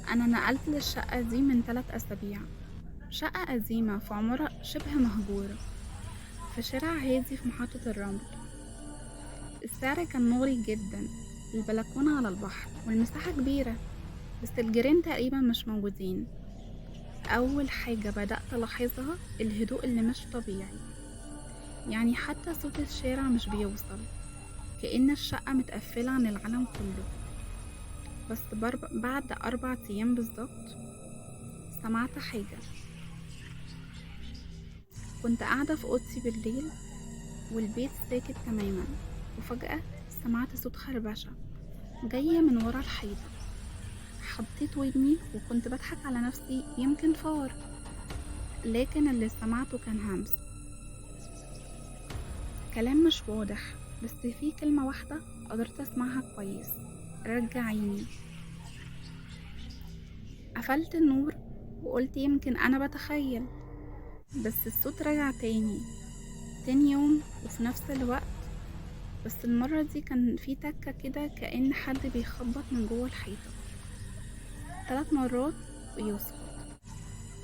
أنا نقلت للشقة دي من 3 أسابيع. شقة قديمة في عمارة شبه مهجورة في شارع هادي في محطة الرمل. السعر كان مغري جدا، البلكونة على البحر والمساحة كبيرة، بس الجيران تقريبا مش موجودين. أول حاجة بدأت ألاحظها الهدوء اللي مش طبيعي، يعني حتى صوت الشارع مش بيوصل، كأن الشقة متقفلة عن العالم كله. بس بعد 4 أيام بالظبط سمعت حاجة. كنت قاعدة في أوضتي بالليل والبيت ساكت تماما، وفجأة سمعت صوت خربشة جاية من ورا الحيطة. حطيت ودني وكنت بضحك على نفسي، يمكن فار، لكن اللي سمعته كان همس، كلام مش واضح، بس في كلمة واحدة قدرت أسمعها كويس: رجعيني. قفلت النور وقلت يمكن أنا بتخيل، بس الصوت رجع تاني يوم وفي نفس الوقت، بس المرة دي كان في تكة كده كأن حد بيخبط من جوه الحيطة 3 مرات ويسكت،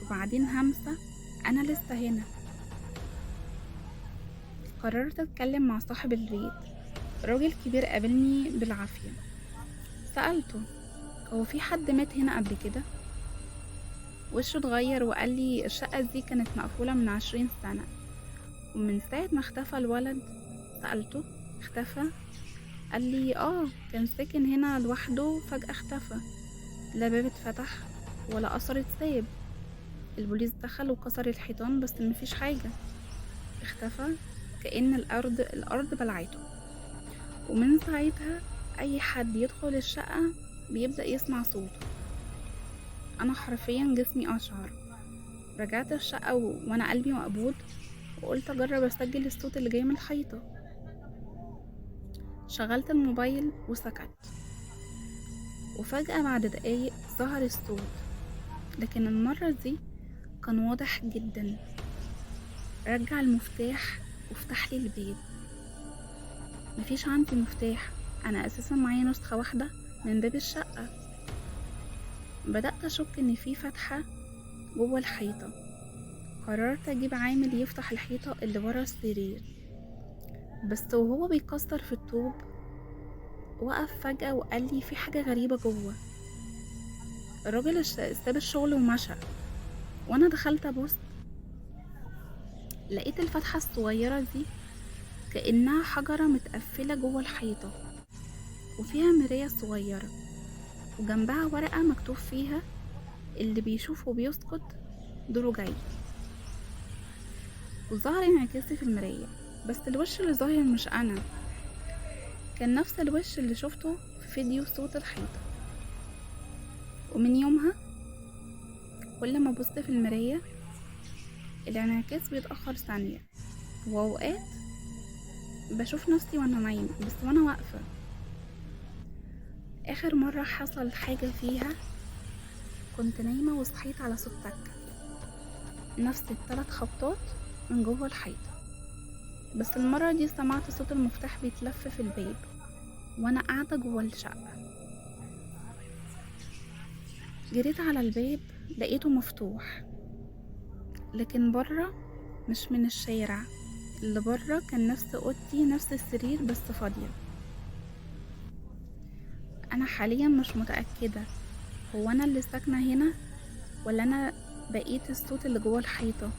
وبعدين همسة: أنا لسه هنا. قررت أتكلم مع صاحب البيت، راجل كبير قابلني بالعافية. سألته: هو في حد مات هنا قبل كده؟ وشه اتغير وقال لي الشقة دي كانت مقفولة من 20 سنة، ومن ساعة ما اختفى الولد. سألته: اختفى؟ قال لي كان ساكن هنا لوحده، فجأة اختفى، لا باب اتفتح ولا أثر اتساب. البوليس دخل وكسر الحيطان بس مفيش حاجة. اختفى كأن الأرض بلعته. ومن ساعتها أي حد يدخل الشقة بيبدأ يسمع صوته. أنا حرفيا جسمي أشعر. رجعت الشقة وأنا قلبي مقبوض، وقلت أجرب أسجل الصوت اللي جاي من الحيطة. شغلت الموبايل وسكت، وفجأة بعد دقايق ظهر الصوت، لكن المرة دي كان واضح جدا: رجع المفتاح وافتح لي الباب. مفيش عندي مفتاح، أنا أساسا معايا نسخة واحدة من باب الشقة. بدأت أشك إن في فتحة جوه الحيطة. قررت أجيب عامل يفتح الحيطة اللي ورا السرير، بس وهو بيكسر في الطوب وقف فجأة وقال لي في حاجة غريبة جوه. الراجل ساب الشغل ومشى، وأنا دخلت أبص، لقيت الفتحة الصغيرة دي كأنها حجرة متقفلة جوه الحيطة، وفيها مراية صغيرة، وجنبها ورقة مكتوب فيها: اللي بيشوف وبيسكت دوره جاي. وظهر انعكاسي في المراية، بس الوش اللي ظاهر مش أنا، كان نفس الوش اللي شفته في فيديو صوت الحيطة. ومن يومها كل ما أبص في المراية الانعكاس بيتأخر ثانية، وأوقات بشوف نفسي وأنا نايمة بس وأنا واقفة. آخر مرة حصل حاجة فيها كنت نايمة وصحيت على صوت تكة، نفس ال3 خبطات من جوه الحيطة، بس المرة دي سمعت صوت المفتاح بيتلف في الباب وأنا قاعدة جوه الشقة. جريت على الباب لقيته مفتوح، لكن بره، مش من الشارع، اللي بره كان نفس اوضتي، نفس السرير بس فاضية. انا حاليا مش متأكدة هو انا اللي ساكنة هنا ولا انا بقيت الصوت اللي جوه الحيطة.